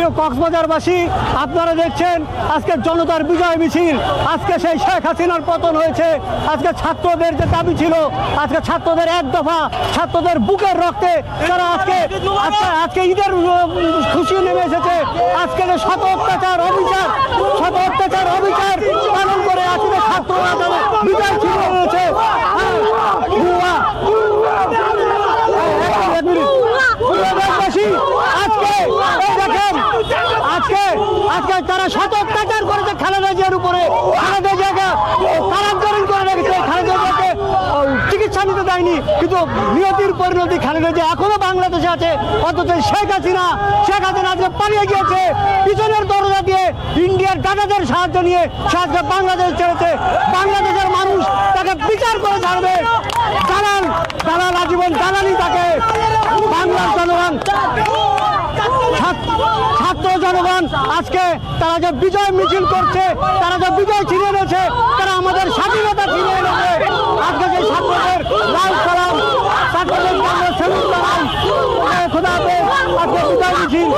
প্রিয় কক্সবাজারবাসী, আপনারা দেখছেন আজকে জনতার বিজয় মিছিল। আজকে সেই শেখ হাসিনার পতন হয়েছে। আজকে ছাত্রদের যে দাবি ছিল, আজকে ছাত্রদের এক দফা, ছাত্রদের বুকের রক্তে তারা আজকে ঈদের খুশি নেমে এসেছে। আজকে যে শত অত্যাচার অবিচার পালন করে আজকে ছাত্ররা বিজয় ছিনিয়ে নিয়েছে। আজকে তারা শত অত্যাচার করেছে খালেদা জিয়ার উপরে। খালেদা জিয়াকে কারান্তরীণ করে রেখেছে, খালেদা জিয়াকে চিকিৎসা নিতে দেয়নি, কিন্তু নিয়তির পরিণতি খালেদা জিয়া এখনো বাংলাদেশে আছে। অথচ শেখ হাসিনা আজকে পালিয়ে গিয়েছে পিছনের দরজা দিয়ে, ইন্ডিয়ার দাদাদের সাহায্য নিয়ে সে আজকে বাংলাদেশ ছেড়েছে। বাংলাদেশের মানুষ তাকে বিচার করে ছাড়বে। দালাল আজীবন দালালি তাকে। বাংলার জনগণ, ছাত্র জনগণ আজকে তারা যে বিজয় মিছিল করছে, তারা যে বিজয় ছিনিয়ে এনেছে, তারা আমাদের স্বাধীনতা ছিনিয়ে এনেছে। আজকে যে ছাত্রদের লাল সালাম, ছাত্রদের খোদা হাফেজ, আজকে বিজয় মিছিল।